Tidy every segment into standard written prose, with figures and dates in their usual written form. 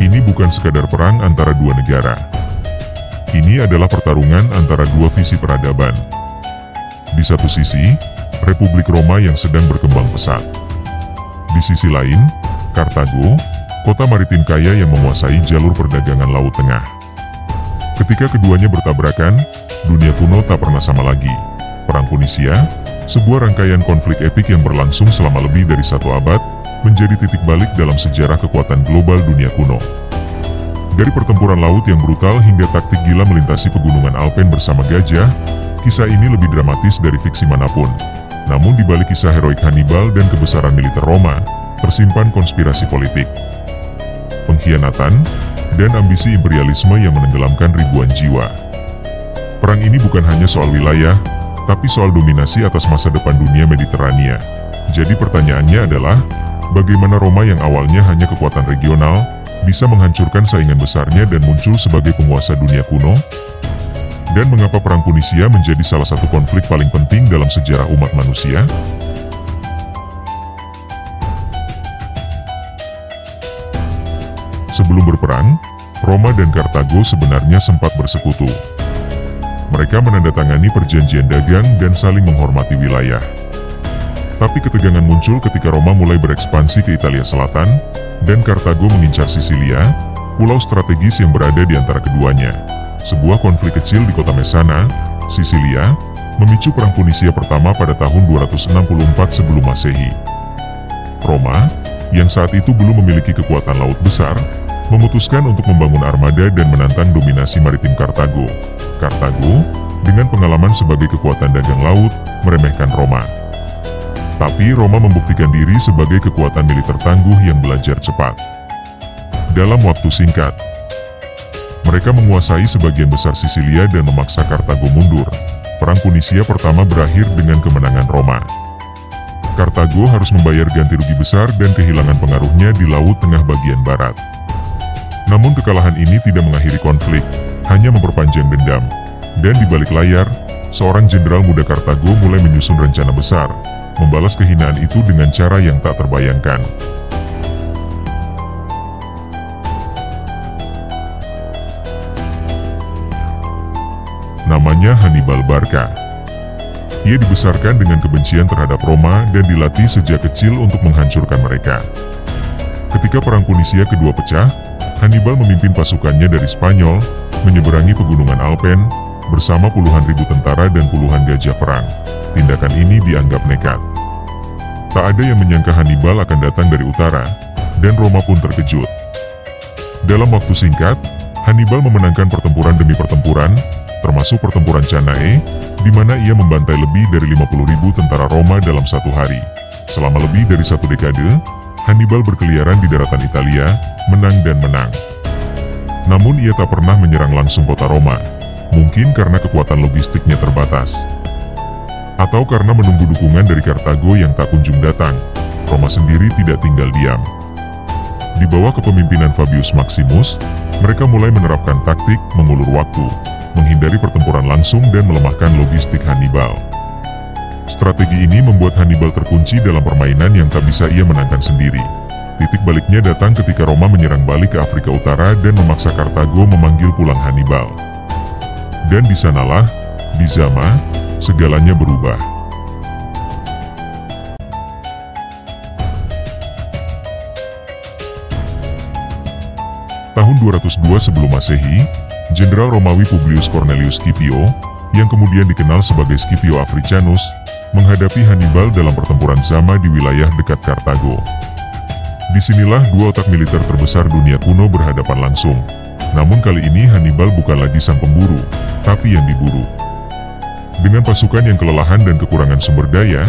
Ini bukan sekadar perang antara dua negara. Ini adalah pertarungan antara dua visi peradaban. Di satu sisi, Republik Roma yang sedang berkembang pesat. Di sisi lain, Kartago, kota maritim kaya yang menguasai jalur perdagangan Laut Tengah. Ketika keduanya bertabrakan, dunia kuno tak pernah sama lagi. Perang Punisia, sebuah rangkaian konflik epik yang berlangsung selama lebih dari 1 abad, menjadi titik balik dalam sejarah kekuatan global dunia kuno. Dari pertempuran laut yang brutal hingga taktik gila melintasi pegunungan Alpen bersama gajah, kisah ini lebih dramatis dari fiksi manapun. Namun di balik kisah heroik Hannibal dan kebesaran militer Roma, tersimpan konspirasi politik, pengkhianatan, dan ambisi imperialisme yang menenggelamkan ribuan jiwa. Perang ini bukan hanya soal wilayah, tapi soal dominasi atas masa depan dunia Mediterania. Jadi pertanyaannya adalah, bagaimana Roma yang awalnya hanya kekuatan regional, bisa menghancurkan saingan besarnya dan muncul sebagai penguasa dunia kuno? Dan mengapa Perang Punisia menjadi salah satu konflik paling penting dalam sejarah umat manusia? Sebelum berperang, Roma dan Kartago sebenarnya sempat bersekutu. Mereka menandatangani perjanjian dagang dan saling menghormati wilayah. Tapi ketegangan muncul ketika Roma mulai berekspansi ke Italia Selatan, dan Kartago mengincar Sisilia, pulau strategis yang berada di antara keduanya. Sebuah konflik kecil di kota Messana, Sisilia, memicu Perang Punisia pertama pada tahun 264 sebelum Masehi. Roma, yang saat itu belum memiliki kekuatan laut besar, memutuskan untuk membangun armada dan menantang dominasi maritim Kartago. Kartago, dengan pengalaman sebagai kekuatan dagang laut, meremehkan Roma. Tapi Roma membuktikan diri sebagai kekuatan militer tangguh yang belajar cepat. Dalam waktu singkat, mereka menguasai sebagian besar Sisilia dan memaksa Kartago mundur. Perang Punisia pertama berakhir dengan kemenangan Roma. Kartago harus membayar ganti rugi besar dan kehilangan pengaruhnya di Laut Tengah bagian barat. Namun kekalahan ini tidak mengakhiri konflik, hanya memperpanjang dendam. Dan di balik layar, seorang jenderal muda Kartago mulai menyusun rencana besar, membalas kehinaan itu dengan cara yang tak terbayangkan. Namanya Hannibal Barca. Ia dibesarkan dengan kebencian terhadap Roma dan dilatih sejak kecil untuk menghancurkan mereka. Ketika Perang Punisia kedua pecah, Hannibal memimpin pasukannya dari Spanyol, menyeberangi pegunungan Alpen, bersama puluhan ribu tentara dan puluhan gajah perang. Tindakan ini dianggap nekat. Tak ada yang menyangka Hannibal akan datang dari utara, dan Roma pun terkejut. Dalam waktu singkat, Hannibal memenangkan pertempuran demi pertempuran, termasuk pertempuran Cannae, di mana ia membantai lebih dari 50.000 tentara Roma dalam 1 hari. Selama lebih dari 1 dekade, Hannibal berkeliaran di daratan Italia, menang dan menang. Namun ia tak pernah menyerang langsung kota Roma, mungkin karena kekuatan logistiknya terbatas. Atau karena menunggu dukungan dari Kartago yang tak kunjung datang, Roma sendiri tidak tinggal diam. Di bawah kepemimpinan Fabius Maximus, mereka mulai menerapkan taktik mengulur waktu, menghindari pertempuran langsung dan melemahkan logistik Hannibal. Strategi ini membuat Hannibal terkunci dalam permainan yang tak bisa ia menangkan sendiri. Titik baliknya datang ketika Roma menyerang balik ke Afrika Utara dan memaksa Kartago memanggil pulang Hannibal. Dan di sanalah, di Zama, segalanya berubah. Tahun 202 sebelum Masehi, Jenderal Romawi Publius Cornelius Scipio, yang kemudian dikenal sebagai Scipio Africanus, menghadapi Hannibal dalam pertempuran Zama di wilayah dekat Kartago. Disinilah dua otak militer terbesar dunia kuno berhadapan langsung. Namun kali ini Hannibal bukan lagi sang pemburu, tapi yang diburu. Dengan pasukan yang kelelahan dan kekurangan sumber daya,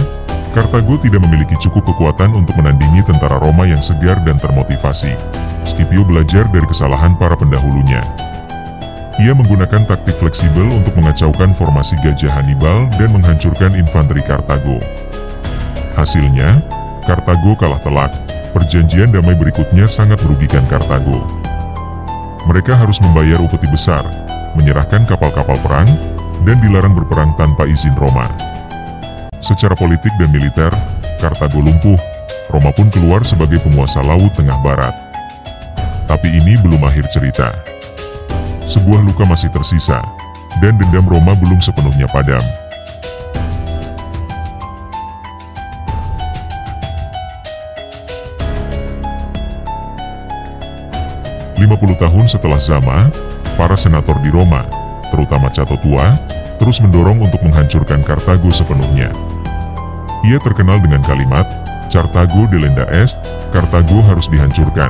Kartago tidak memiliki cukup kekuatan untuk menandingi tentara Roma yang segar dan termotivasi. Scipio belajar dari kesalahan para pendahulunya. Ia menggunakan taktik fleksibel untuk mengacaukan formasi gajah Hannibal dan menghancurkan infanteri Kartago. Hasilnya, Kartago kalah telak. Perjanjian damai berikutnya sangat merugikan Kartago. Mereka harus membayar upeti besar, menyerahkan kapal-kapal perang, dan dilarang berperang tanpa izin Roma. Secara politik dan militer, Kartago lumpuh. Roma pun keluar sebagai penguasa Laut Tengah Barat. Tapi ini belum akhir cerita. Sebuah luka masih tersisa, dan dendam Roma belum sepenuhnya padam. Puluh tahun setelah Zama, para senator di Roma, terutama Cato Tua, terus mendorong untuk menghancurkan Kartago sepenuhnya. Ia terkenal dengan kalimat, Carthago delenda est, Kartago harus dihancurkan.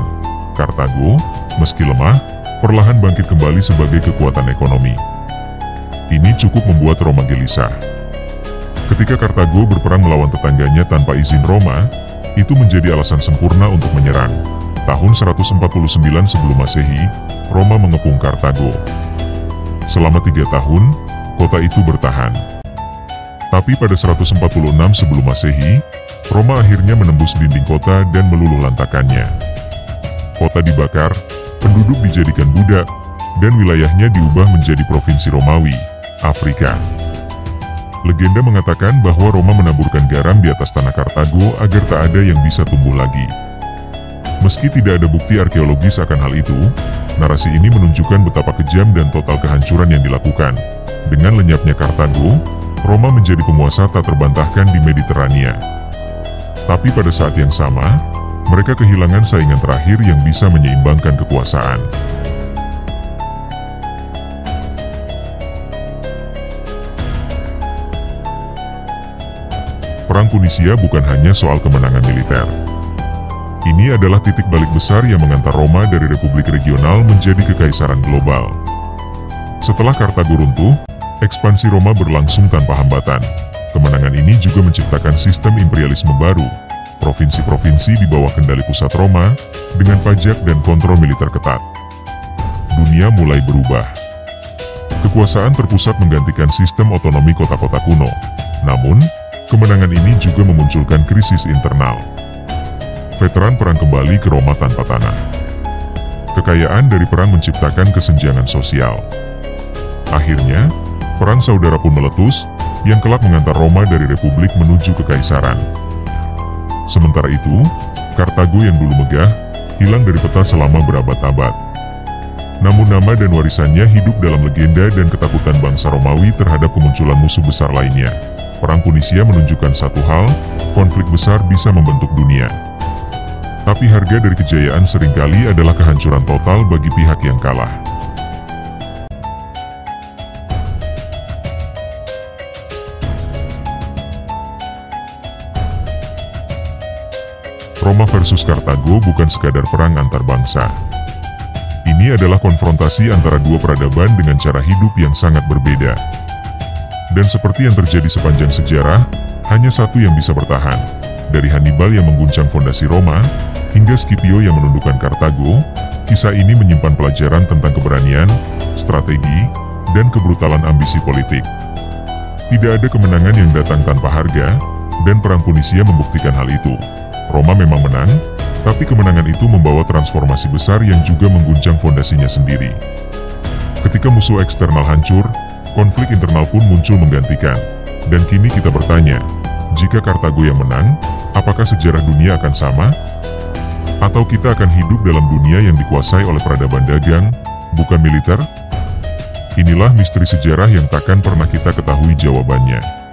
Kartago, meski lemah, perlahan bangkit kembali sebagai kekuatan ekonomi. Ini cukup membuat Roma gelisah. Ketika Kartago berperang melawan tetangganya tanpa izin Roma, itu menjadi alasan sempurna untuk menyerang. Tahun 149 sebelum Masehi, Roma mengepung Kartago. Selama 3 tahun, kota itu bertahan. Tapi pada 146 sebelum Masehi, Roma akhirnya menembus dinding kota dan meluluh lantakannya. Kota dibakar, penduduk dijadikan budak, dan wilayahnya diubah menjadi provinsi Romawi, Afrika. Legenda mengatakan bahwa Roma menaburkan garam di atas tanah Kartago agar tak ada yang bisa tumbuh lagi. Meski tidak ada bukti arkeologis akan hal itu, narasi ini menunjukkan betapa kejam dan total kehancuran yang dilakukan. Dengan lenyapnya Kartago, Roma menjadi penguasa tak terbantahkan di Mediterania. Tapi pada saat yang sama, mereka kehilangan saingan terakhir yang bisa menyeimbangkan kekuasaan. Perang Punisia bukan hanya soal kemenangan militer. Ini adalah titik balik besar yang mengantar Roma dari republik regional menjadi kekaisaran global. Setelah Kartago runtuh, ekspansi Roma berlangsung tanpa hambatan. Kemenangan ini juga menciptakan sistem imperialisme baru, provinsi-provinsi di bawah kendali pusat Roma, dengan pajak dan kontrol militer ketat. Dunia mulai berubah. Kekuasaan terpusat menggantikan sistem otonomi kota-kota kuno. Namun, kemenangan ini juga memunculkan krisis internal. Veteran perang kembali ke Roma tanpa tanah. Kekayaan dari perang menciptakan kesenjangan sosial. Akhirnya, perang saudara pun meletus, yang kelak mengantar Roma dari republik menuju kekaisaran. Sementara itu, Kartago yang dulu megah, hilang dari peta selama berabad-abad. Namun nama dan warisannya hidup dalam legenda dan ketakutan bangsa Romawi terhadap kemunculan musuh besar lainnya. Perang Punisia menunjukkan satu hal, konflik besar bisa membentuk dunia. Tapi harga dari kejayaan seringkali adalah kehancuran total bagi pihak yang kalah. Roma versus Kartago bukan sekadar perang antar bangsa. Ini adalah konfrontasi antara dua peradaban dengan cara hidup yang sangat berbeda. Dan seperti yang terjadi sepanjang sejarah, hanya satu yang bisa bertahan. Dari Hannibal yang mengguncang fondasi Roma, hingga Scipio yang menundukkan Kartago, kisah ini menyimpan pelajaran tentang keberanian, strategi, dan kebrutalan ambisi politik. Tidak ada kemenangan yang datang tanpa harga, dan perang Punisia membuktikan hal itu. Roma memang menang, tapi kemenangan itu membawa transformasi besar yang juga mengguncang fondasinya sendiri. Ketika musuh eksternal hancur, konflik internal pun muncul menggantikan. Dan kini kita bertanya, jika Kartago yang menang, apakah sejarah dunia akan sama? Atau kita akan hidup dalam dunia yang dikuasai oleh peradaban dagang, bukan militer? Inilah misteri sejarah yang takkan pernah kita ketahui jawabannya.